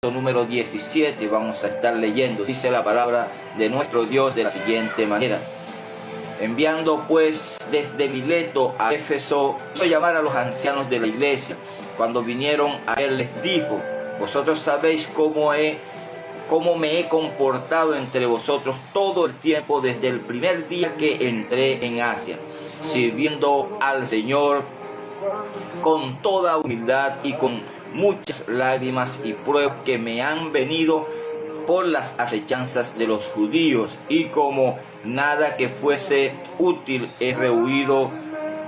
número 17 vamos a estar leyendo. Dice la palabra de nuestro Dios de la siguiente manera: enviando pues desde Mileto a Éfeso, hizo llamar a los ancianos de la iglesia. Cuando vinieron a él, les dijo: vosotros sabéis cómo me he comportado entre vosotros todo el tiempo desde el primer día que entré en Asia, sirviendo al Señor con toda humildad y con muchas lágrimas y pruebas que me han venido por las acechanzas de los judíos, y como nada que fuese útil he rehuido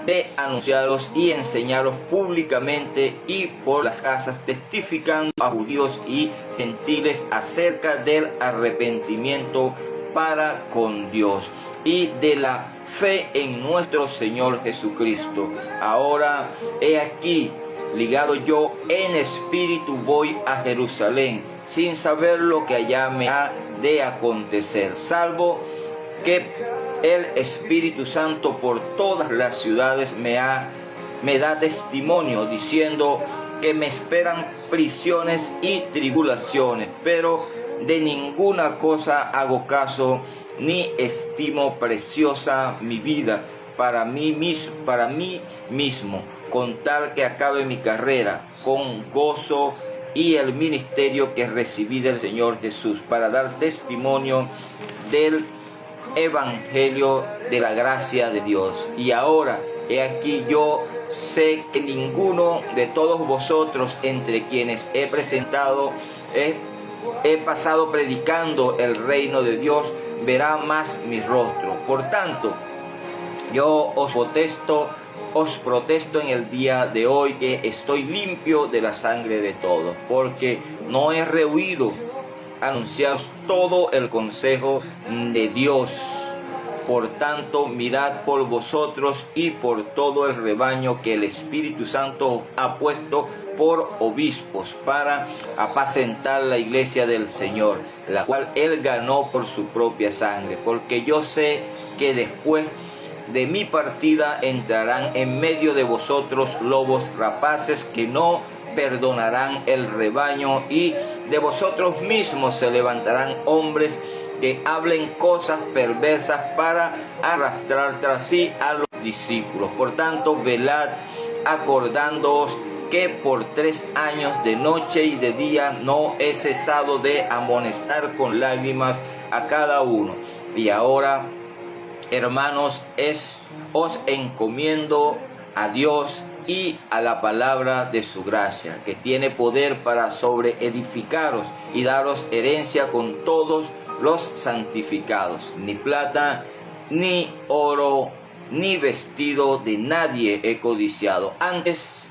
de anunciaros y enseñaros públicamente y por las casas, testificando a judíos y gentiles acerca del arrepentimiento para con Dios y de la fe en nuestro Señor Jesucristo. Ahora he aquí, ligado yo en espíritu, voy a Jerusalén, sin saber lo que allá me ha de acontecer, salvo que el Espíritu Santo por todas las ciudades me da testimonio, diciendo que me esperan prisiones y tribulaciones, pero de ninguna cosa hago caso, ni estimo preciosa mi vida para mí mismo, con tal que acabe mi carrera con gozo y el ministerio que recibí del Señor Jesús, para dar testimonio del Evangelio de la gracia de Dios. Y ahora, he aquí, yo sé que ninguno de todos vosotros, entre quienes he pasado predicando el reino de Dios, verá más mi rostro. Por tanto, yo os protesto en el día de hoy que estoy limpio de la sangre de todos, porque no he rehuido anunciaros todo el consejo de Dios. Por tanto, mirad por vosotros y por todo el rebaño que el Espíritu Santo ha puesto por obispos para apacentar la iglesia del Señor, la cual él ganó por su propia sangre. Porque yo sé que después de mi partida entrarán en medio de vosotros lobos rapaces que no perdonarán el rebaño, y de vosotros mismos se levantarán hombres que hablen cosas perversas para arrastrar tras sí a los discípulos. Por tanto, velad, acordándoos que por 3 años de noche y de día no he cesado de amonestar con lágrimas a cada uno. Y ahora, hermanos, os encomiendo a Dios y a la palabra de su gracia, que tiene poder para sobreedificaros y daros herencia con todos los santificados. Ni plata, ni oro, ni vestido de nadie he codiciado. Antes,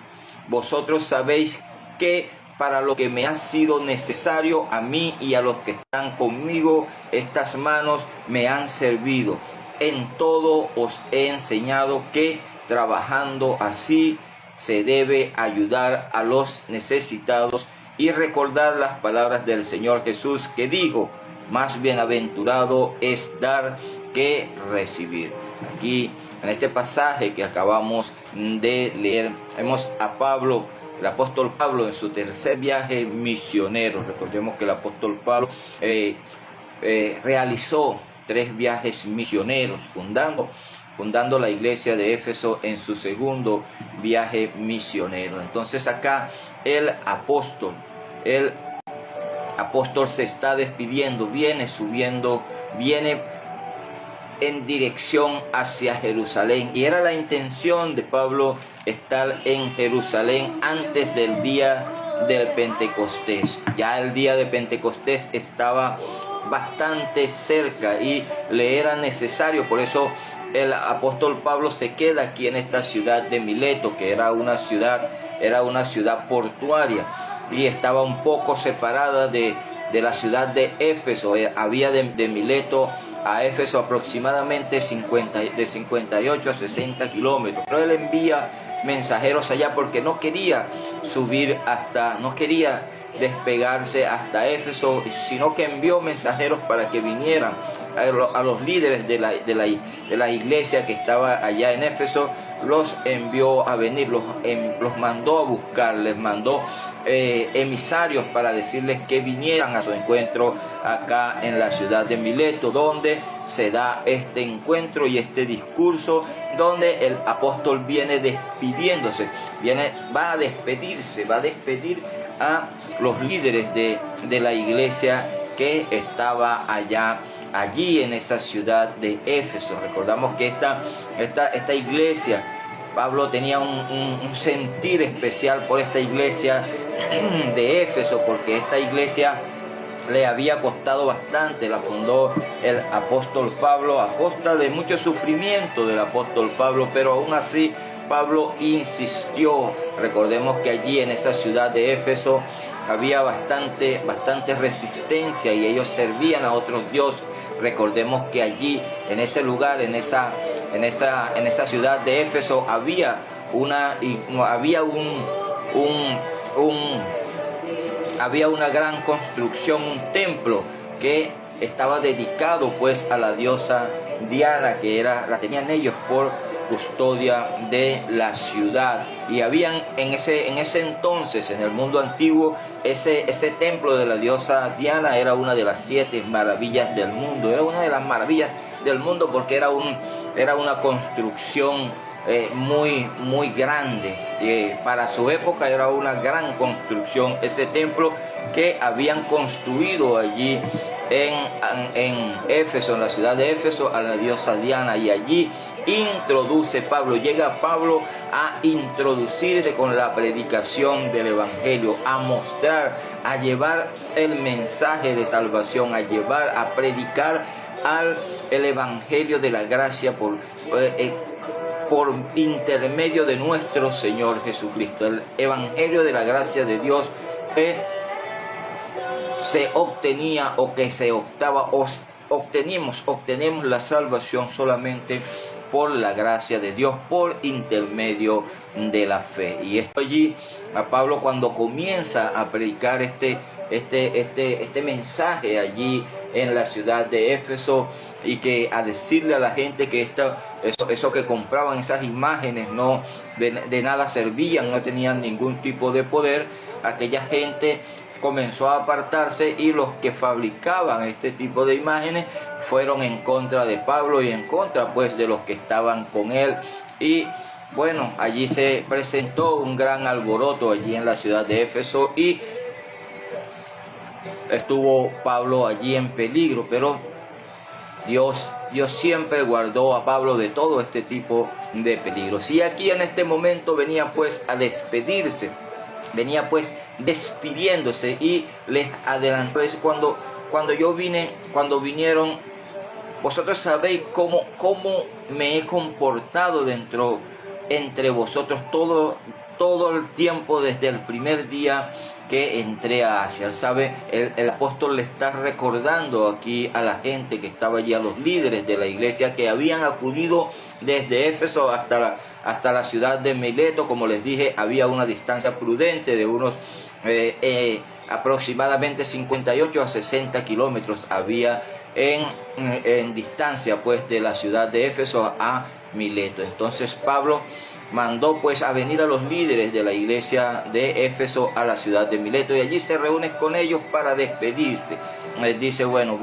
vosotros sabéis que para lo que me ha sido necesario a mí y a los que están conmigo, estas manos me han servido. En todo os he enseñado que trabajando así se debe ayudar a los necesitados y recordar las palabras del Señor Jesús, que dijo: más bienaventurado es dar que recibir. Aquí, en este pasaje que acabamos de leer, vemos a Pablo, el apóstol Pablo, en su tercer viaje misionero. Recordemos que el apóstol Pablo realizó 3 viajes misioneros, fundando la iglesia de Éfeso en su segundo viaje misionero. Entonces acá el apóstol se está despidiendo, viene en dirección hacia Jerusalén, y era la intención de Pablo estar en Jerusalén antes del día del Pentecostés. Ya el día de Pentecostés estaba bastante cerca y le era necesario. Por eso el apóstol Pablo se queda aquí en esta ciudad de Mileto, que era una ciudad portuaria y estaba un poco separada de la ciudad de Éfeso. Había de Mileto a Éfeso aproximadamente de 58 a 60 kilómetros. Pero él envía mensajeros allá porque no quería despegarse hasta Éfeso, sino que envió mensajeros para que vinieran a los líderes de la iglesia que estaba allá en Éfeso. Los envió a venir, los mandó a buscar, les mandó emisarios para decirles que vinieran a su encuentro acá en la ciudad de Mileto, donde se da este encuentro y este discurso, donde el apóstol viene despidiéndose, va a despedir a los líderes de la iglesia que estaba allí en esa ciudad de Éfeso. Recordamos que esta iglesia, Pablo tenía un sentir especial por esta iglesia de Éfeso, porque esta iglesia le había costado bastante. La fundó el apóstol Pablo a costa de mucho sufrimiento del apóstol Pablo, pero aún así Pablo insistió. Recordemos que allí en esa ciudad de Éfeso había bastante resistencia y ellos servían a otros dioses. Recordemos que allí, en ese lugar, en esa ciudad de Éfeso, había una gran construcción, un templo que estaba dedicado pues a la diosa Diana, que la tenían ellos por custodia de la ciudad. Y habían en ese entonces, en el mundo antiguo, ese templo de la diosa Diana era una de las 7 maravillas del mundo. Era una de las maravillas del mundo porque era una construcción muy grande. Para su época era una gran construcción ese templo que habían construido allí en Éfeso, en la ciudad de Éfeso, a la diosa Diana. Y allí llega Pablo a introducirse con la predicación del evangelio, a mostrar, a llevar el mensaje de salvación, a predicar el evangelio de la gracia por intermedio de nuestro Señor Jesucristo, el evangelio de la gracia de Dios que se obtenía o que se optaba, obtenemos la salvación solamente por la gracia de Dios, por intermedio de la fe. Y esto allí, a Pablo, cuando comienza a predicar este mensaje allí en la ciudad de Éfeso, y que a decirle a la gente que eso que compraban, esas imágenes, no de nada servían, no tenían ningún tipo de poder, aquella gente comenzó a apartarse, y los que fabricaban este tipo de imágenes fueron en contra de Pablo y en contra pues de los que estaban con él. Y bueno, allí se presentó un gran alboroto allí en la ciudad de Éfeso, y estuvo Pablo allí en peligro, pero Dios siempre guardó a Pablo de todo este tipo de peligros. Y aquí en este momento venía pues a despedirse, venía pues despidiéndose, y les adelantó cuando vinieron, vosotros sabéis cómo me he comportado entre vosotros todo el tiempo, desde el primer día que entré a Asia. ¿Sabe? El apóstol le está recordando aquí a la gente que estaba allí, a los líderes de la iglesia que habían acudido desde Éfeso hasta la ciudad de Mileto. Como les dije, había una distancia prudente de unos aproximadamente 58 a 60 kilómetros había en distancia pues de la ciudad de Éfeso a Mileto. Entonces Pablo mandó pues a venir a los líderes de la iglesia de Éfeso a la ciudad de Mileto, y allí se reúne con ellos para despedirse. Les dice: bueno,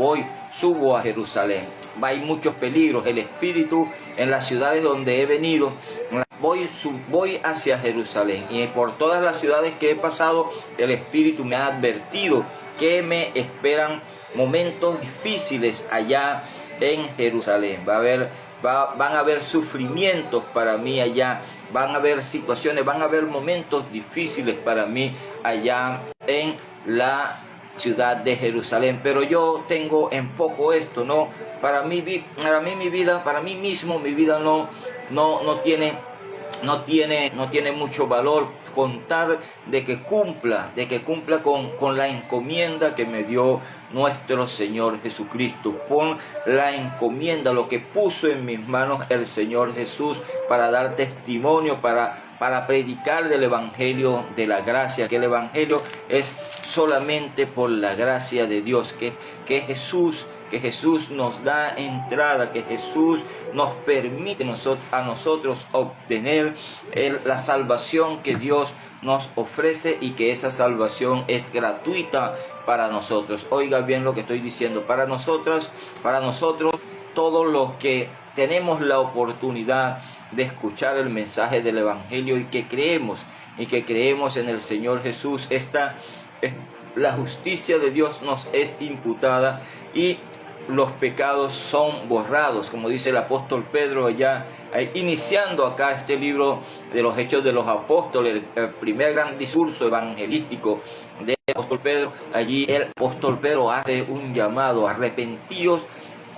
subo a Jerusalén, hay muchos peligros, el espíritu en las ciudades donde he venido, voy hacia Jerusalén, y por todas las ciudades que he pasado, el espíritu me ha advertido que me esperan momentos difíciles allá en Jerusalén. Van a haber sufrimientos para mí allá, van a haber situaciones, van a haber momentos difíciles para mí allá en la ciudad de Jerusalén. Pero yo tengo en poco esto, ¿no? Para mí mismo mi vida no tiene mucho valor, contar de que cumpla con la encomienda que me dio nuestro Señor Jesucristo, con la encomienda, lo que puso en mis manos el Señor Jesús, para dar testimonio, para para predicar del Evangelio de la gracia, que el Evangelio es solamente por la gracia de Dios, que Jesús nos da entrada, que Jesús nos permite a nosotros obtener la salvación que Dios nos ofrece, y que esa salvación es gratuita para nosotros. Oiga bien lo que estoy diciendo, para nosotros, todos los que tenemos la oportunidad de escuchar el mensaje del Evangelio y que creemos en el Señor Jesús, la justicia de Dios nos es imputada y los pecados son borrados, como dice el apóstol Pedro allá, iniciando acá este libro de los Hechos de los Apóstoles, el primer gran discurso evangelístico del apóstol Pedro. Allí el apóstol Pedro hace un llamado: arrepentíos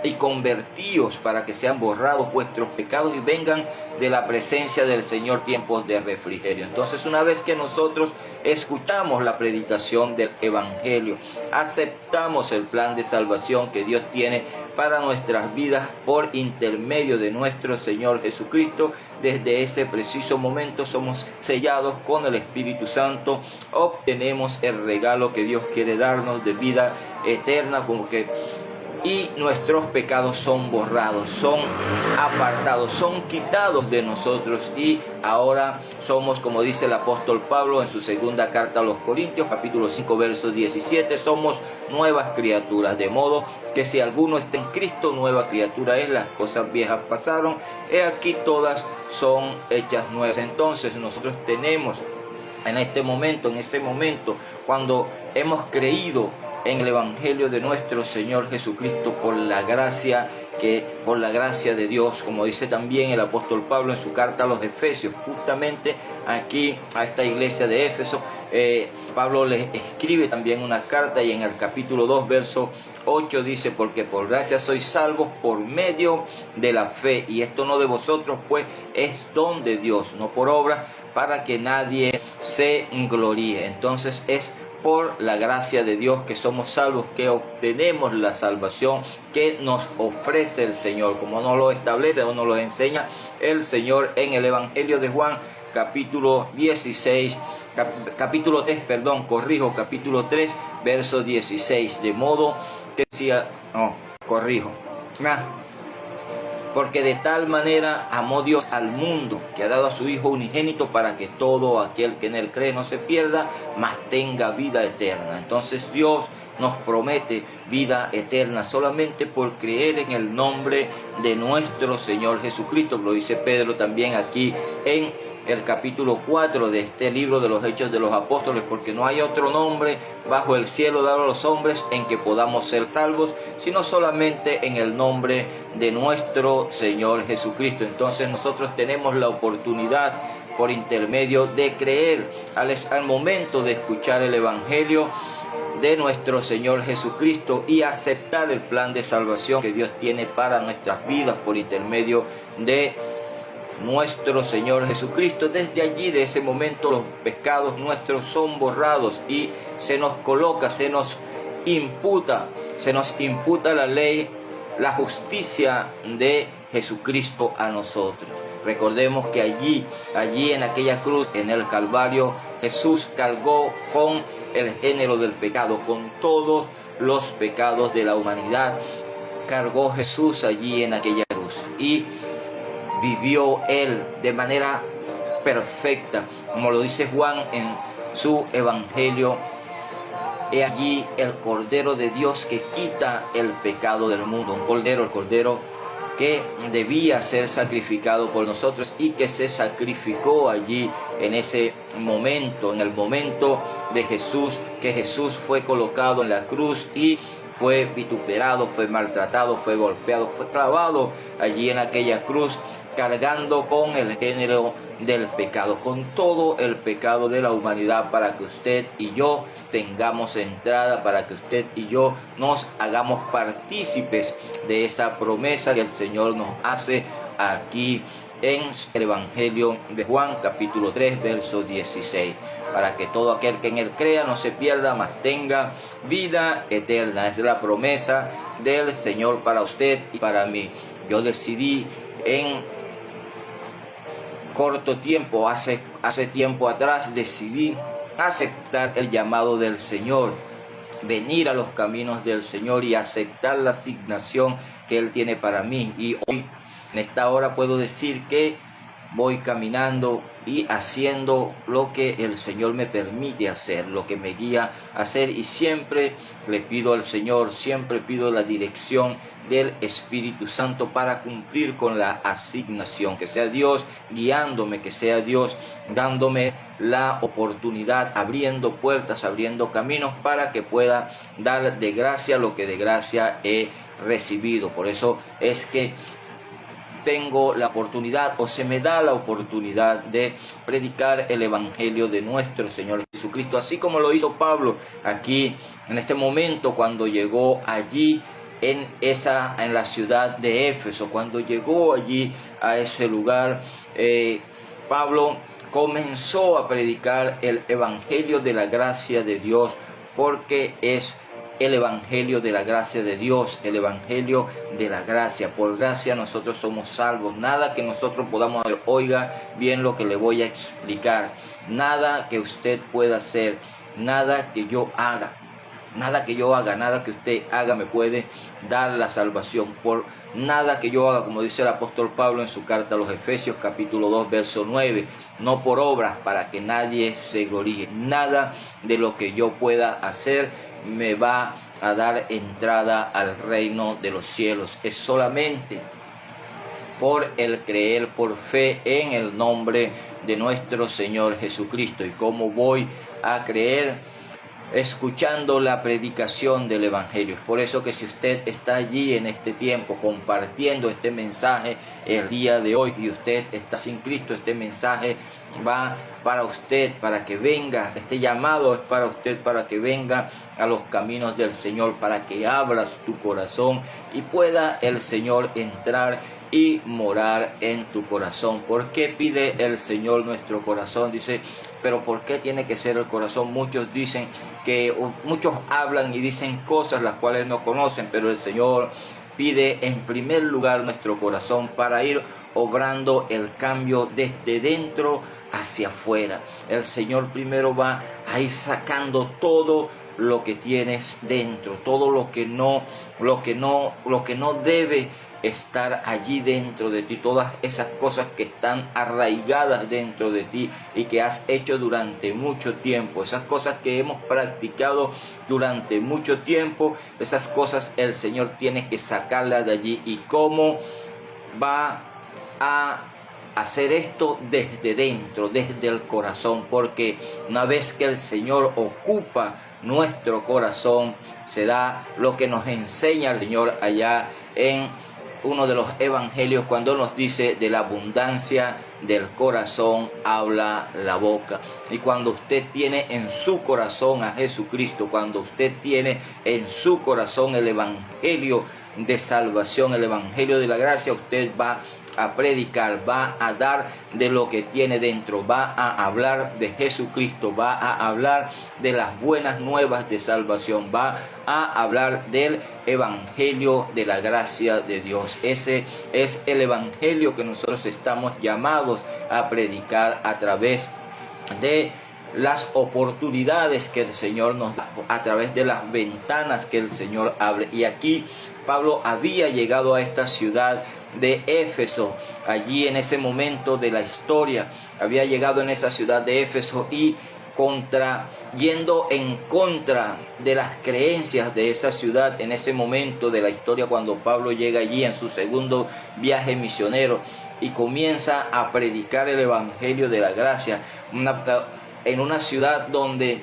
y convertíos para que sean borrados vuestros pecados y vengan de la presencia del Señor tiempos de refrigerio. Entonces, una vez que nosotros escuchamos la predicación del Evangelio, aceptamos el plan de salvación que Dios tiene para nuestras vidas por intermedio de nuestro Señor Jesucristo, desde ese preciso momento somos sellados con el Espíritu Santo, obtenemos el regalo que Dios quiere darnos de vida eterna, y nuestros pecados son borrados, son apartados, son quitados de nosotros, y ahora somos, como dice el apóstol Pablo en su segunda carta a los Corintios, capítulo 5, verso 17, somos nuevas criaturas, de modo que si alguno está en Cristo, nueva criatura es, las cosas viejas pasaron, he aquí todas son hechas nuevas. Entonces nosotros tenemos en ese momento, cuando hemos creído en el Evangelio de nuestro Señor Jesucristo por la gracia de Dios, como dice también el apóstol Pablo en su carta a los Efesios, justamente aquí a esta iglesia de Éfeso, Pablo les escribe también una carta, y en el capítulo 2, verso 8 dice: porque por gracia sois salvos por medio de la fe, y esto no de vosotros, pues es don de Dios, no por obra, para que nadie se gloríe. Entonces es por la gracia de Dios que somos salvos, que obtenemos la salvación que nos ofrece el Señor, como nos lo establece o nos lo enseña el Señor en el Evangelio de Juan, capítulo 3, verso 16, de modo que porque de tal manera amó Dios al mundo, que ha dado a su Hijo unigénito, para que todo aquel que en él cree no se pierda, mas tenga vida eterna. Entonces Dios nos promete vida eterna solamente por creer en el nombre de nuestro Señor Jesucristo. Lo dice Pedro también aquí en el capítulo 4 de este libro de los Hechos de los Apóstoles: porque no hay otro nombre bajo el cielo dado a los hombres en que podamos ser salvos, sino solamente en el nombre de nuestro Señor Jesucristo. Entonces nosotros tenemos la oportunidad, por intermedio de creer, al momento de escuchar el Evangelio de nuestro Señor Jesucristo, y aceptar el plan de salvación que Dios tiene para nuestras vidas por intermedio de nuestro Señor Jesucristo. Desde allí, de ese momento, los pecados nuestros son borrados y se nos imputa la ley, la justicia de Jesucristo a nosotros. Recordemos que allí en aquella cruz, en el Calvario, Jesús cargó con el género del pecado, con todos los pecados de la humanidad. Cargó Jesús allí en aquella cruz y vivió Él de manera perfecta, como lo dice Juan en su Evangelio. He allí el Cordero de Dios que quita el pecado del mundo, el Cordero que debía ser sacrificado por nosotros y que se sacrificó allí en ese momento, en el momento de Jesús, que Jesús fue colocado en la cruz y fue vituperado, fue maltratado, fue golpeado, fue clavado allí en aquella cruz, cargando con el género del pecado, con todo el pecado de la humanidad, para que usted y yo tengamos entrada, para que usted y yo nos hagamos partícipes de esa promesa que el Señor nos hace aquí en el Evangelio de Juan, capítulo 3, verso 16, para que todo aquel que en él crea no se pierda, mas tenga vida eterna. Es la promesa del Señor para usted y para mí. Yo decidí corto tiempo, hace tiempo atrás, decidí aceptar el llamado del Señor, venir a los caminos del Señor y aceptar la asignación que Él tiene para mí. Y hoy, en esta hora, puedo decir que voy caminando y haciendo lo que el Señor me permite hacer, lo que me guía a hacer, y siempre le pido al Señor, siempre pido la dirección del Espíritu Santo para cumplir con la asignación, que sea Dios guiándome, que sea Dios dándome la oportunidad, abriendo puertas, abriendo caminos para que pueda dar de gracia lo que de gracia he recibido. Por eso es que tengo la oportunidad, o se me da la oportunidad, de predicar el Evangelio de nuestro Señor Jesucristo, así como lo hizo Pablo aquí en este momento cuando llegó allí en la ciudad de Éfeso. Cuando llegó allí a ese lugar, Pablo comenzó a predicar el Evangelio de la gracia de Dios, porque es el Evangelio de la gracia de Dios, el Evangelio de la gracia. Por gracia nosotros somos salvos. Nada que nosotros podamos hacer, oiga bien lo que le voy a explicar, nada que usted pueda hacer, nada que yo haga, nada que usted haga me puede dar la salvación. Por nada que yo haga, como dice el apóstol Pablo en su carta a los Efesios capítulo 2 verso 9, no por obras para que nadie se gloríe. Nada de lo que yo pueda hacer me va a dar entrada al reino de los cielos. Es solamente por el creer por fe en el nombre de nuestro Señor Jesucristo. ¿Y cómo voy a creer? Escuchando la predicación del Evangelio. Es por eso que si usted está allí en este tiempo compartiendo este mensaje el día de hoy y usted está sin Cristo, este mensaje va para usted, para que venga, este llamado es para usted, para que venga a los caminos del Señor, para que abras tu corazón y pueda el Señor entrar y morar en tu corazón. ¿Por qué pide el Señor nuestro corazón? Dice, pero ¿por qué tiene que ser el corazón? Muchos hablan y dicen cosas las cuales no conocen, pero el Señor pide en primer lugar nuestro corazón para ir obrando el cambio desde dentro hacia afuera. El Señor primero va a ir sacando todo lo que tienes dentro, todo lo que no debe estar allí dentro de ti, todas esas cosas que están arraigadas dentro de ti y que has hecho durante mucho tiempo, esas cosas que hemos practicado durante mucho tiempo, esas cosas el Señor tiene que sacarlas de allí. ¿Y cómo va a hacer esto? Desde dentro, desde el corazón, porque una vez que el Señor ocupa nuestro corazón, se da lo que nos enseña el Señor allá en uno de los evangelios, cuando nos dice: de la abundancia del corazón habla la boca. Y cuando usted tiene en su corazón a Jesucristo, cuando usted tiene en su corazón el evangelio de salvación, el evangelio de la gracia, usted va a predicar, va a dar de lo que tiene dentro, va a hablar de Jesucristo, va a hablar de las buenas nuevas de salvación, va a hablar del evangelio de la gracia de Dios. Ese es el evangelio que nosotros estamos llamados a predicar a través de las oportunidades que el Señor nos da, a través de las ventanas que el Señor abre. Y aquí Pablo había llegado a esta ciudad de Éfeso, allí en ese momento de la historia, había llegado en esa ciudad de Éfeso y yendo en contra de las creencias de esa ciudad en ese momento de la historia, cuando Pablo llega allí en su segundo viaje misionero y comienza a predicar el evangelio de la gracia, en una ciudad donde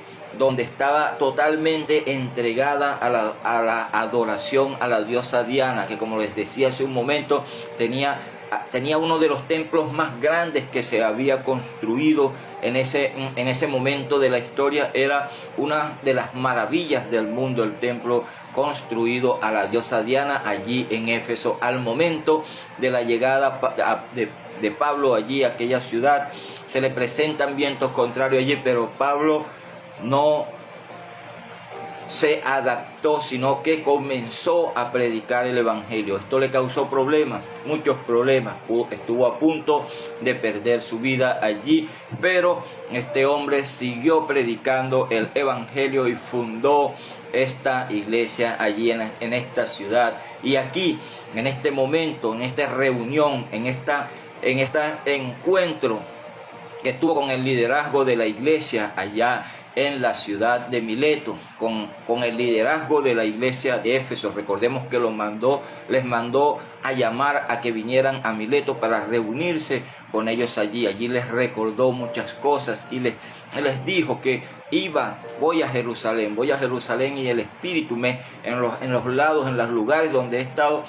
estaba totalmente entregada a la adoración a la diosa Diana, que, como les decía hace un momento, tenía uno de los templos más grandes que se había construido en ese momento de la historia. Era una de las maravillas del mundo, el templo construido a la diosa Diana allí en Éfeso. Al momento de la llegada de Pablo allí a aquella ciudad, se le presentan vientos contrarios allí, pero Pablo no se adaptó, sino que comenzó a predicar el evangelio. Esto le causó problemas, muchos problemas. Estuvo a punto de perder su vida allí, pero este hombre siguió predicando el evangelio y fundó esta iglesia allí en esta ciudad. Y aquí, en este momento, en esta reunión, en este encuentro que tuvo con el liderazgo de la iglesia allá en la ciudad de Mileto, con el liderazgo de la iglesia de Éfeso. Recordemos que les mandó a llamar a que vinieran a Mileto para reunirse con ellos allí. Allí les recordó muchas cosas y les dijo que voy a Jerusalén y el Espíritu en los lados, en los lugares donde he estado,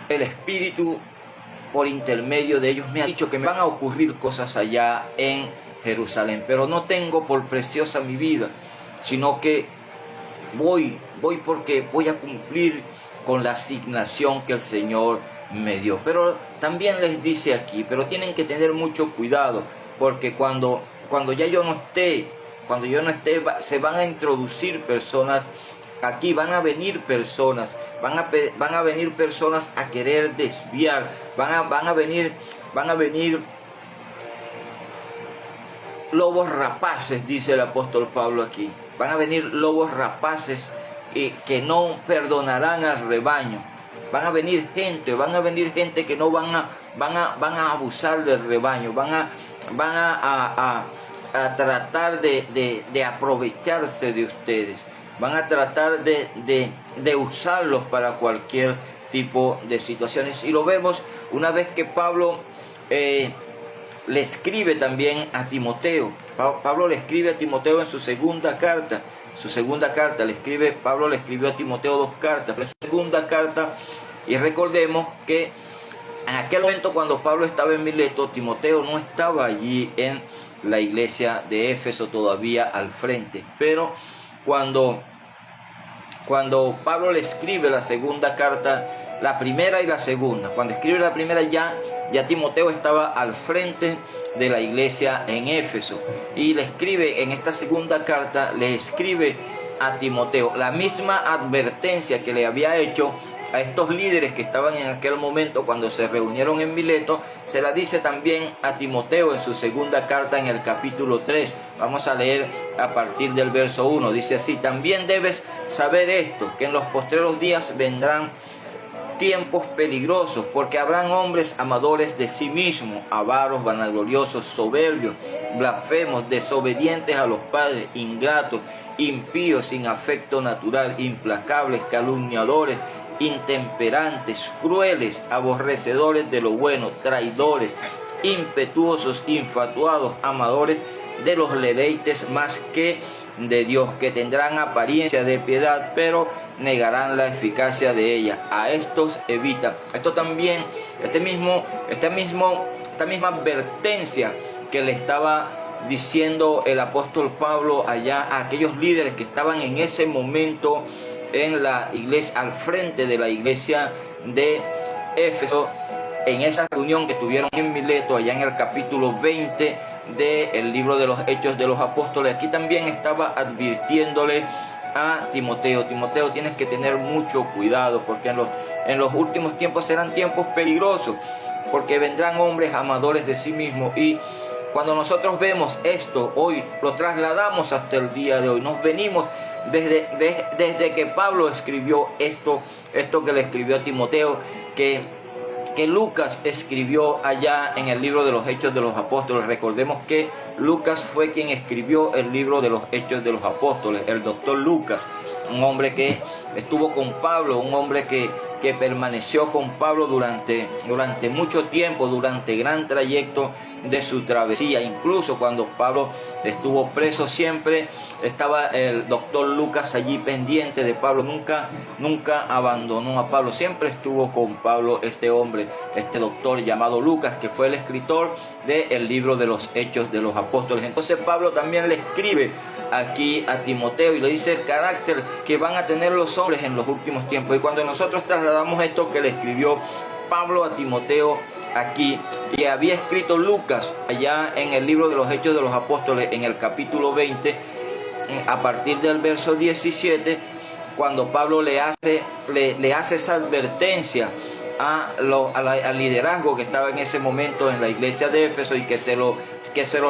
el Espíritu por intermedio de ellos me ha dicho que me van a ocurrir cosas allá en Jerusalén, pero no tengo por preciosa mi vida, sino que voy porque voy a cumplir con la asignación que el Señor me dio. Pero también les dice aquí, pero tienen que tener mucho cuidado, porque cuando yo no esté, se van a introducir personas aquí, van a venir personas a querer desviar, van a venir lobos rapaces, dice el apóstol Pablo aquí. Van a venir lobos rapaces que no perdonarán al rebaño. Van a venir gente que no van a abusar del rebaño, van a tratar de aprovecharse de ustedes. Van a tratar de usarlos para cualquier tipo de situaciones. Y lo vemos una vez que Pablo le escribe también a Timoteo. Pablo le escribe a Timoteo en su segunda carta. Pablo le escribió a Timoteo 2 cartas. Pero en su segunda carta, y recordemos que en aquel momento cuando Pablo estaba en Mileto, Timoteo no estaba allí en la iglesia de Éfeso todavía al frente. Pero cuando Pablo le escribe la segunda carta, la primera y la segunda, cuando escribe la primera ya Timoteo estaba al frente de la iglesia en Éfeso, y le escribe en esta segunda carta, le escribe a Timoteo la misma advertencia que le había hecho a estos líderes que estaban en aquel momento cuando se reunieron en Mileto. Se la dice también a Timoteo en su segunda carta en el capítulo 3. Vamos a leer a partir del verso 1. Dice así: también debes saber esto, que en los postreros días vendrán tiempos peligrosos, porque habrán hombres amadores de sí mismos, avaros, vanagloriosos, soberbios, blasfemos, desobedientes a los padres, ingratos, impíos, sin afecto natural, implacables, calumniadores, intemperantes, crueles, aborrecedores de lo bueno, traidores, impetuosos, infatuados, amadores de los deleites más que de Dios, que tendrán apariencia de piedad, pero negarán la eficacia de ella. A estos evita. Esto también, esta misma advertencia que le estaba diciendo el apóstol Pablo allá a aquellos líderes que estaban en ese momento en la iglesia, al frente de la iglesia de Éfeso, en esa reunión que tuvieron en Mileto, allá en el capítulo 20 del libro de los Hechos de los Apóstoles. Aquí también estaba advirtiéndole a Timoteo: Timoteo, tienes que tener mucho cuidado, porque en los últimos tiempos serán tiempos peligrosos, porque vendrán hombres amadores de sí mismos. Y cuando nosotros vemos esto hoy, lo trasladamos hasta el día de hoy. Nos venimos desde que Pablo escribió esto que le escribió a Timoteo, que Lucas escribió allá en el libro de los Hechos de los Apóstoles. Recordemos que Lucas fue quien escribió el libro de los Hechos de los Apóstoles, el doctor Lucas, un hombre que estuvo con Pablo, un hombre que permaneció con Pablo durante mucho tiempo, durante gran trayecto de su travesía. Incluso cuando Pablo estuvo preso, siempre estaba el doctor Lucas allí pendiente de Pablo. Nunca abandonó a Pablo, siempre estuvo con Pablo este hombre, este doctor llamado Lucas, que fue el escritor del libro de los Hechos de los Apóstoles. Entonces Pablo también le escribe aquí a Timoteo y le dice el carácter que van a tener los hombres en los últimos tiempos. Y cuando nosotros trasladamos esto que le escribió Pablo a Timoteo aquí, y había escrito Lucas allá en el libro de los Hechos de los Apóstoles en el capítulo 20, a partir del verso 17, cuando Pablo le hace esa advertencia al liderazgo que estaba en ese momento en la iglesia de Éfeso, y que se lo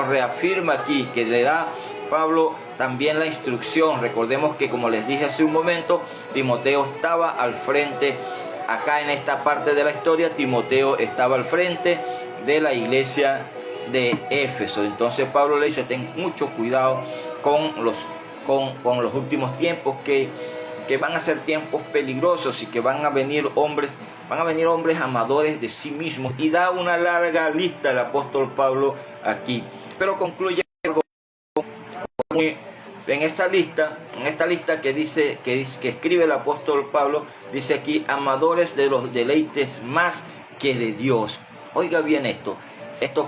reafirma aquí, que le da Pablo también la instrucción. Recordemos que, como les dije hace un momento, Timoteo estaba al frente. Acá en esta parte de la historia, Timoteo estaba al frente de la iglesia de Éfeso. Entonces Pablo le dice: ten mucho cuidado con los últimos tiempos, que van a ser tiempos peligrosos, y que van a venir hombres amadores de sí mismos. Y da una larga lista el apóstol Pablo aquí, pero concluye en esta lista que escribe el apóstol Pablo. Dice aquí: amadores de los deleites más que de Dios. Oiga bien esto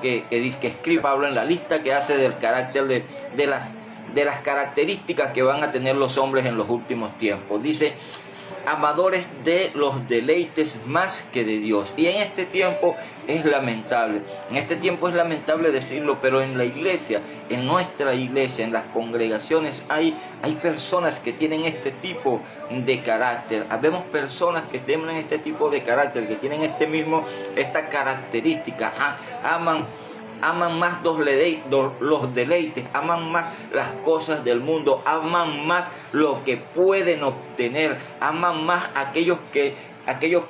que escribe Pablo en la lista que hace del carácter de las características que van a tener los hombres en los últimos tiempos. Dice: amadores de los deleites más que de Dios. Y en este tiempo es lamentable decirlo, pero en la iglesia, en nuestra iglesia, en las congregaciones, hay personas que tienen este tipo de carácter. Habemos personas que tienen este tipo de carácter, que tienen esta característica. Aman más los deleites, aman más las cosas del mundo, aman más lo que pueden obtener, aman más aquellos que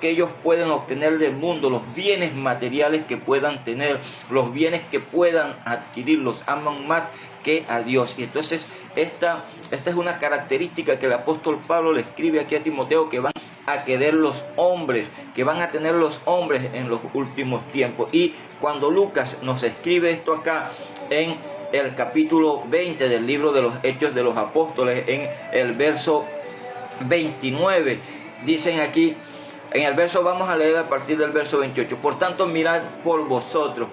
ellos pueden obtener del mundo, los bienes materiales que puedan tener, los bienes que puedan adquirir, los aman más que a Dios. Y entonces esta es una característica que el apóstol Pablo le escribe aquí a Timoteo, que van a querer los hombres, que van a tener los hombres en los últimos tiempos. Y cuando Lucas nos escribe esto acá en el capítulo 20 del libro de los Hechos de los Apóstoles, en el verso 29, dicen aquí, en el verso, vamos a leer a partir del verso 28: por tanto, mirad por vosotros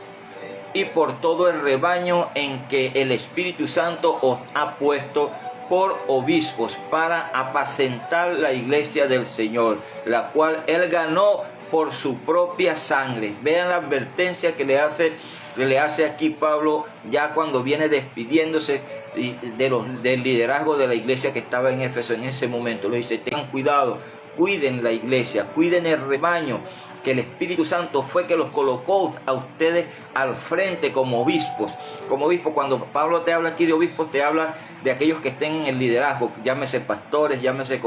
y por todo el rebaño en que el Espíritu Santo os ha puesto por obispos, para apacentar la iglesia del Señor, la cual Él ganó por su propia sangre. Vean la advertencia que le hace aquí Pablo, ya cuando viene despidiéndose del liderazgo de la iglesia que estaba en Éfeso en ese momento. Le dice: tengan cuidado, cuiden la iglesia, cuiden el rebaño, que el Espíritu Santo fue que los colocó a ustedes al frente como obispos. Como obispos, cuando Pablo te habla aquí de obispos, te habla de aquellos que estén en el liderazgo, llámese pastores, llámese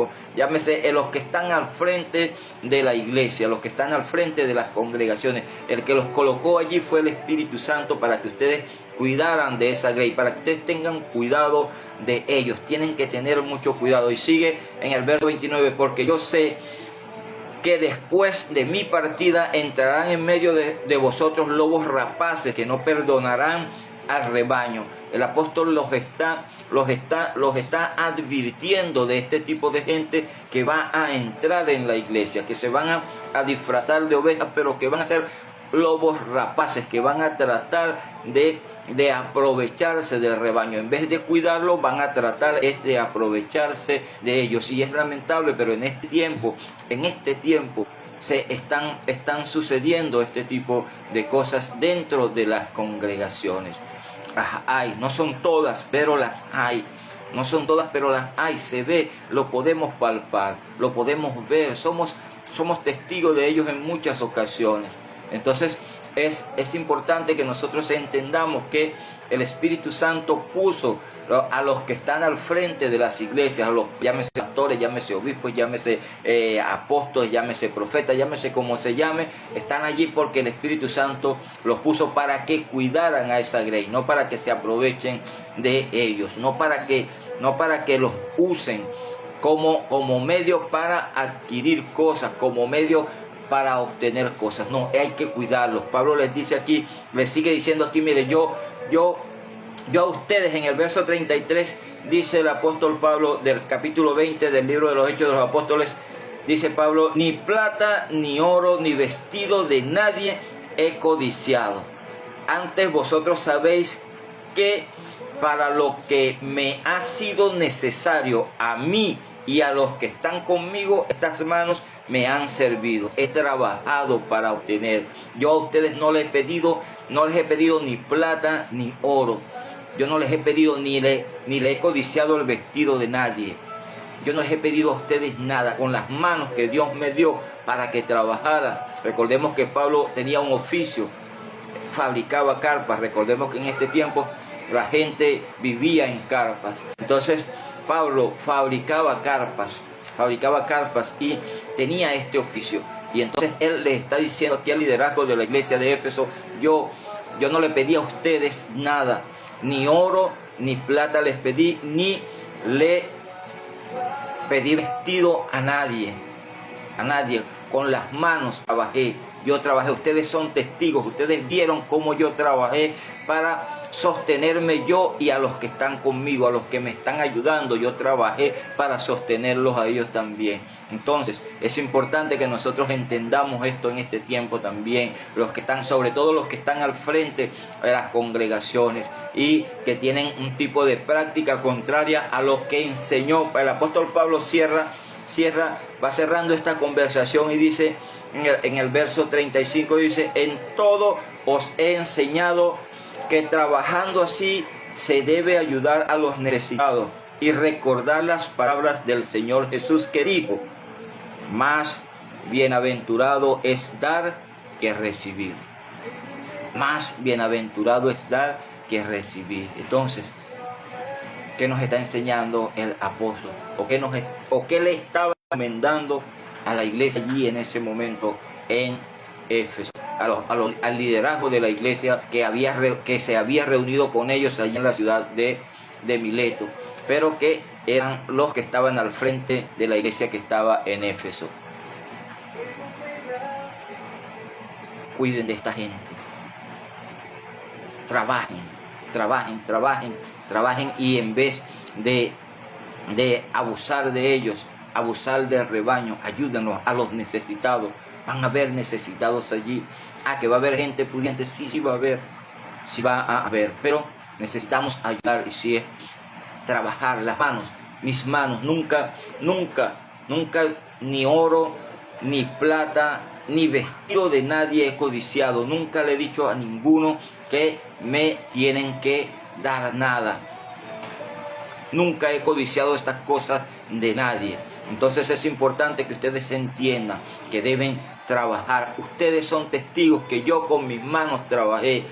los que están al frente de la iglesia, los que están al frente de las congregaciones. El que los colocó allí fue el Espíritu Santo, para que ustedes cuidaran de esa grey, para que ustedes tengan cuidado de ellos. Tienen que tener mucho cuidado. Y sigue en el verso 29: porque yo sé que después de mi partida entrarán en medio de vosotros lobos rapaces, que no perdonarán al rebaño. El apóstol los está advirtiendo de este tipo de gente que va a entrar en la iglesia, que se van a disfrazar de ovejas, pero que van a ser lobos rapaces, que van a tratar de aprovecharse del rebaño. En vez de cuidarlo, van a tratar de aprovecharse de ellos. Y es lamentable, pero en este tiempo se están sucediendo este tipo de cosas dentro de las congregaciones. No son todas, pero las hay. No son todas, pero las hay. Se ve, lo podemos palpar, lo podemos ver. Somos testigos de ellos en muchas ocasiones. Entonces es importante que nosotros entendamos que el Espíritu Santo puso a los que están al frente de las iglesias, a los, llámese pastores, llámese obispos, llámese apóstoles, llámese profetas, llámese como se llame, están allí porque el Espíritu Santo los puso para que cuidaran a esa grey, no para que se aprovechen de ellos, no para que los usen como medio para adquirir cosas, como medio para obtener cosas. No, hay que cuidarlos. Pablo les dice aquí, les sigue diciendo aquí: mire, yo a ustedes, en el verso 33, dice el apóstol Pablo, del capítulo 20 del libro de los Hechos de los Apóstoles, dice Pablo: ni plata, ni oro, ni vestido de nadie he codiciado. Antes vosotros sabéis que para lo que me ha sido necesario a mí y a los que están conmigo, estas manos me han servido. He trabajado para obtener. Yo a ustedes no les he pedido ni plata ni oro. Yo no les he pedido ni le he codiciado el vestido de nadie. Yo no les he pedido a ustedes nada, con las manos que Dios me dio para que trabajara. Recordemos que Pablo tenía un oficio, fabricaba carpas. Recordemos que en este tiempo la gente vivía en carpas. Entonces Pablo fabricaba carpas y tenía este oficio. Y entonces él le está diciendo aquí al liderazgo de la iglesia de Éfeso: yo no le pedí a ustedes nada, ni oro ni plata les pedí, ni le pedí vestido a nadie. Con las manos trabajé. Yo trabajé, ustedes son testigos, ustedes vieron cómo yo trabajé para sostenerme yo y a los que están conmigo, a los que me están ayudando. Yo trabajé para sostenerlos a ellos también. Entonces es importante que nosotros entendamos esto en este tiempo también, los que están, sobre todo los que están al frente de las congregaciones y que tienen un tipo de práctica contraria a lo que enseñó. El apóstol Pablo va cerrando esta conversación y dice en el verso 35, dice: en todo os he enseñado que trabajando así se debe ayudar a los necesitados y recordar las palabras del Señor Jesús, que dijo: más bienaventurado es dar que recibir. Más bienaventurado es dar que recibir. Entonces, ¿qué nos está enseñando el apóstol? ¿O qué le estaba recomendando a la iglesia allí en ese momento en Éfeso? Al liderazgo de la iglesia que se había reunido con ellos allí en la ciudad de Mileto, pero que eran los que estaban al frente de la iglesia que estaba en Éfeso. Cuiden de esta gente. Trabajen y en vez de abusar de ellos, abusar del rebaño, ayúdenlos a los necesitados. Van a haber necesitados allí. Que va a haber gente pudiente, sí va a haber, pero necesitamos ayudar. Y si es trabajar las manos, mis manos, nunca ni oro, ni plata, ni vestido de nadie he codiciado. Nunca le he dicho a ninguno que me tienen que dar nada. Nunca he codiciado estas cosas de nadie. Entonces es importante que ustedes entiendan que deben trabajar. Ustedes son testigos que yo con mis manos trabajé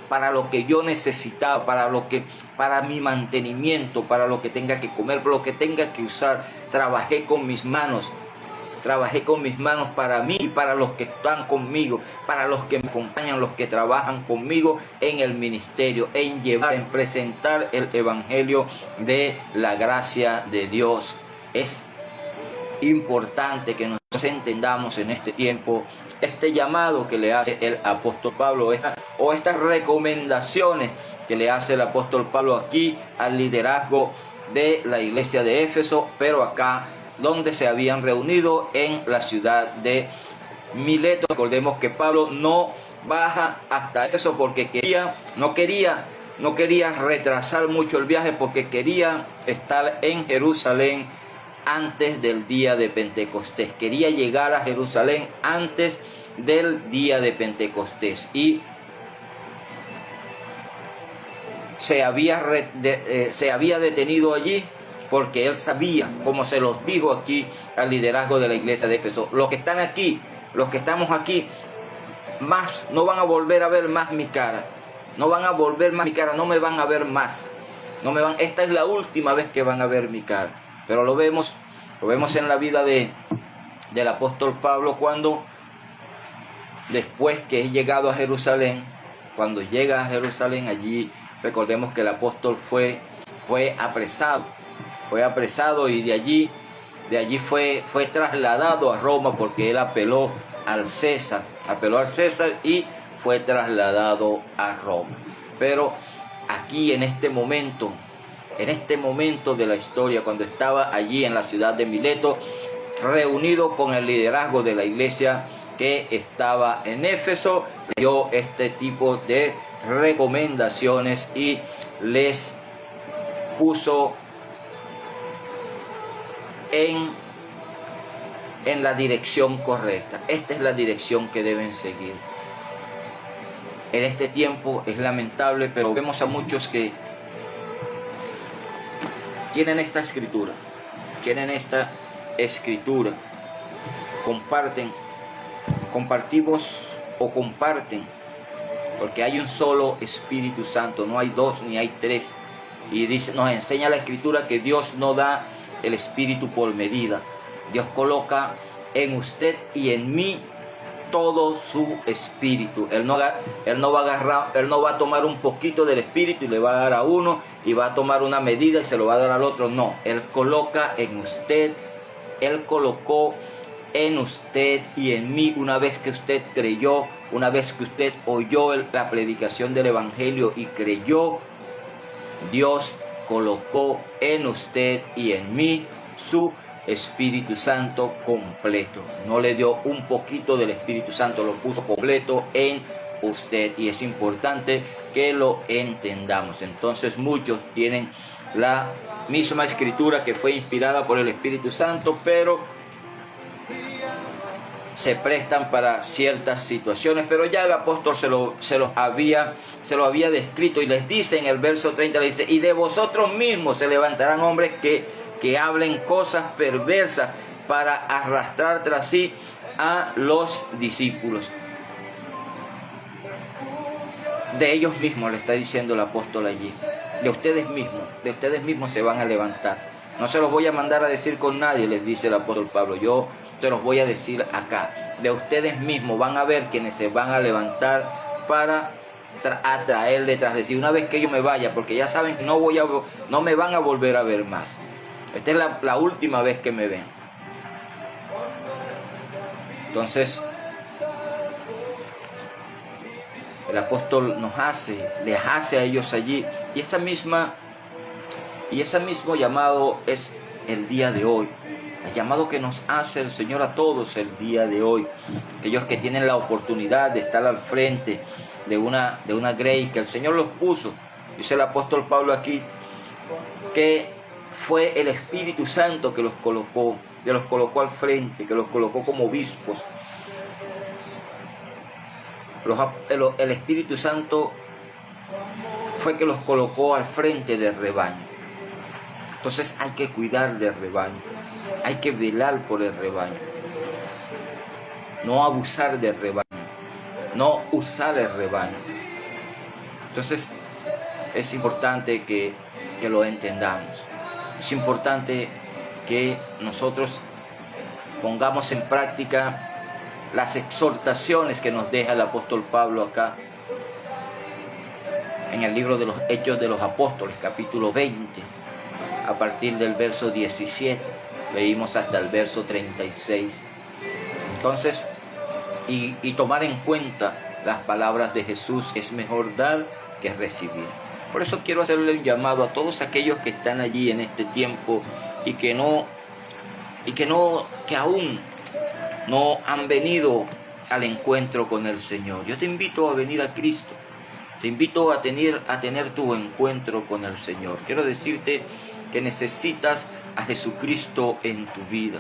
para lo que yo necesitaba, para mi mantenimiento, para lo que tenga que comer, para lo que tenga que usar. Trabajé con mis manos para mí y para los que están conmigo, para los que me acompañan, los que trabajan conmigo en el ministerio, en presentar el evangelio de la gracia de Dios. Es importante que nosotros entendamos en este tiempo este llamado que le hace el apóstol Pablo, o estas recomendaciones que le hace el apóstol Pablo aquí al liderazgo de la iglesia de Éfeso, pero acá donde se habían reunido en la ciudad de Mileto. Recordemos que Pablo no baja hasta Éfeso porque no quería retrasar mucho el viaje, porque quería estar en Jerusalén antes del día de Pentecostés. Quería llegar a Jerusalén antes del día de Pentecostés, y se había detenido allí porque él sabía, como se los dijo aquí al liderazgo de la iglesia de Éfeso: los que están aquí, los que estamos aquí, más no van a volver a ver más mi cara. No van a volver más mi cara, no me van a ver más. Esta es la última vez que van a ver mi cara. Pero lo vemos en la vida del apóstol Pablo, cuando después que es llegado a Jerusalén, cuando llega a Jerusalén, allí recordemos que el apóstol fue apresado y de allí fue trasladado a Roma, porque él apeló al César y fue trasladado a Roma. Pero aquí en este momento de la historia, cuando estaba allí en la ciudad de Mileto, reunido con el liderazgo de la iglesia que estaba en Éfeso, dio este tipo de recomendaciones y les puso en la dirección correcta. Esta es la dirección que deben seguir. en este tiempo es lamentable, pero vemos a muchos que tienen esta escritura, compartimos o comparten, porque hay un solo Espíritu Santo, no hay dos ni hay tres. Y dice, nos enseña la Escritura que Dios no da el Espíritu por medida. Dios coloca en usted y en mí todo su Espíritu. Él no va a tomar un poquito del Espíritu y le va a dar a uno, y va a tomar una medida y se lo va a dar al otro. No, Él coloca en usted, Él colocó en usted y en mí. Una vez que usted creyó, una vez que usted oyó la predicación del Evangelio y creyó, Dios colocó en usted y en mí su Espíritu Santo completo. No le dio un poquito del Espíritu Santo, lo puso completo en usted, y es importante que lo entendamos. Entonces muchos tienen la misma escritura que fue inspirada por el Espíritu Santo, pero se prestan para ciertas situaciones, pero ya el apóstol se lo había descrito, y les dice en el verso 30, le dice: y de vosotros mismos se levantarán hombres que hablen cosas perversas para arrastrar tras sí a los discípulos. De ellos mismos le está diciendo el apóstol allí, de ustedes mismos se van a levantar. No se los voy a mandar a decir con nadie, les dice el apóstol Pablo, yo te los voy a decir acá. De ustedes mismos van a ver quienes se van a levantar para atraer detrás de sí, una vez que yo me vaya, porque ya saben que no me van a volver a ver más. Esta es la última vez que me ven. Entonces, el apóstol les hace a ellos allí, y ese mismo llamado es el día de hoy. El llamado que nos hace el Señor a todos el día de hoy. Aquellos que tienen la oportunidad de estar al frente de una grey que el Señor los puso. Dice el apóstol Pablo aquí que fue el Espíritu Santo que los colocó al frente, que los colocó como obispos. El Espíritu Santo fue que los colocó al frente del rebaño. Entonces hay que cuidar del rebaño, hay que velar por el rebaño, no abusar del rebaño, no usar el rebaño. Entonces es importante que lo entendamos, es importante que nosotros pongamos en práctica las exhortaciones que nos deja el apóstol Pablo acá en el libro de los Hechos de los Apóstoles, capítulo 20. A partir del verso 17, leímos hasta el verso 36. Entonces, y tomar en cuenta las palabras de Jesús: es mejor dar que recibir. Por eso quiero hacerle un llamado a todos aquellos que están allí en este tiempo y que aún no han venido al encuentro con el Señor. Yo te invito a venir a Cristo. Te invito a tener tu encuentro con el Señor. Quiero decirte que necesitas a Jesucristo en tu vida.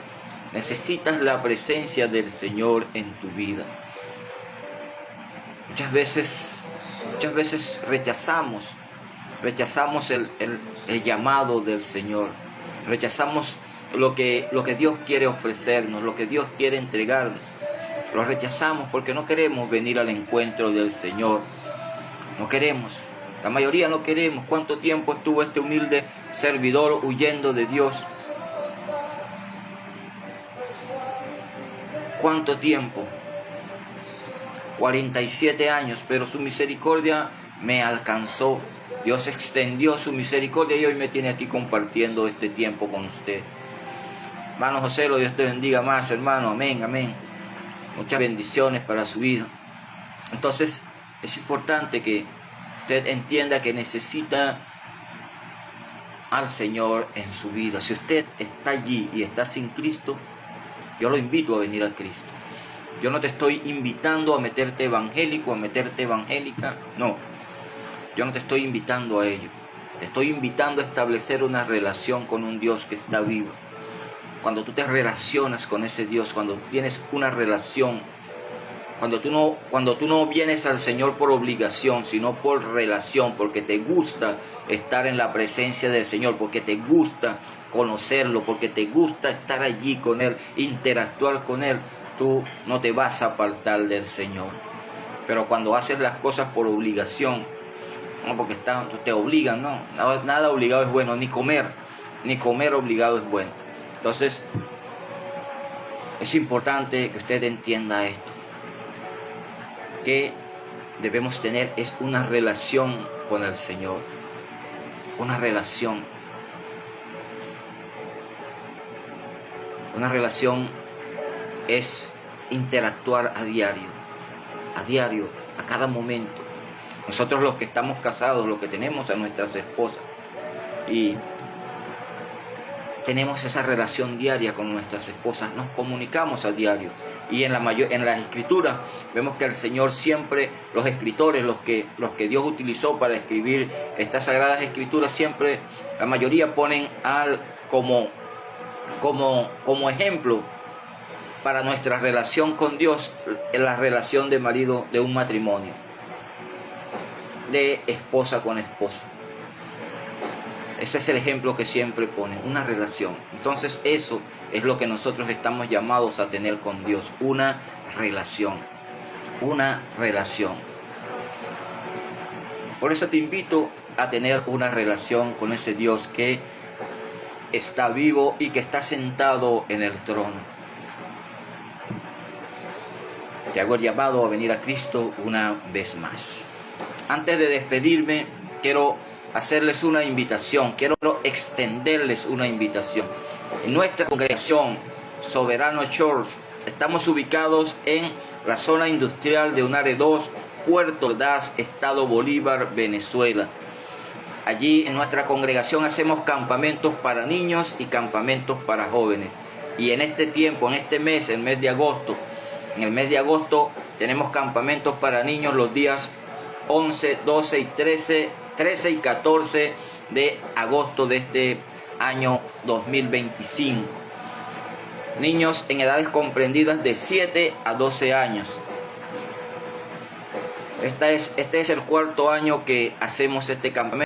Necesitas la presencia del Señor en tu vida. Muchas veces rechazamos el llamado del Señor. Rechazamos lo que Dios quiere ofrecernos, lo que Dios quiere entregarnos. Lo rechazamos porque no queremos venir al encuentro del Señor. No queremos. La mayoría no queremos. ¿Cuánto tiempo estuvo este humilde servidor huyendo de Dios? ¿Cuánto tiempo? 47 años, pero su misericordia me alcanzó. Dios extendió su misericordia y hoy me tiene aquí compartiendo este tiempo con usted. Hermano José, Dios te bendiga más, hermano. Amén, amén. Muchas bendiciones para su vida. Entonces, es importante que usted entienda que necesita al Señor en su vida. Si usted está allí y está sin Cristo, yo lo invito a venir a Cristo. Yo no te estoy invitando a meterte evangélico, a meterte evangélica. No, yo no te estoy invitando a ello. Te estoy invitando a establecer una relación con un Dios que está vivo. Cuando tú te relacionas con ese Dios, cuando tienes una relación Cuando tú no vienes al Señor por obligación, sino por relación, porque te gusta estar en la presencia del Señor, porque te gusta conocerlo, porque te gusta estar allí con Él, interactuar con Él, tú no te vas a apartar del Señor. Pero cuando haces las cosas por obligación, no porque te obligan, no, nada obligado es bueno, ni comer obligado es bueno. Entonces, es importante que usted entienda esto, que debemos tener es una relación con el Señor, una relación es interactuar a diario, a cada momento. Nosotros los que estamos casados, los que tenemos a nuestras esposas y tenemos esa relación diaria con nuestras esposas, nos comunicamos a diario. Y en las escrituras vemos que el Señor siempre, los escritores, los que Dios utilizó para escribir estas sagradas escrituras, siempre, la mayoría ponen como ejemplo para nuestra relación con Dios, en la relación de marido, de un matrimonio, de esposa con esposo. Ese es el ejemplo que siempre ponen, una relación. Entonces eso es lo que nosotros estamos llamados a tener con Dios, una relación. Por eso te invito a tener una relación con ese Dios que está vivo y que está sentado en el trono. Te hago el llamado a venir a Cristo una vez más. Antes de despedirme, quiero hacerles una invitación, quiero extenderles una invitación. En nuestra congregación Soberano Church estamos ubicados en la zona industrial de Unare 2, Puerto Ordaz, Estado Bolívar, Venezuela. Allí en nuestra congregación hacemos campamentos para niños y campamentos para jóvenes. Y en este tiempo, en este mes, el mes de agosto, en el mes de agosto tenemos campamentos para niños los días 11, 12 y 13 y 14 de agosto de este año 2025. Niños en edades comprendidas de 7 a 12 años. Este es el cuarto año que hacemos este campamento.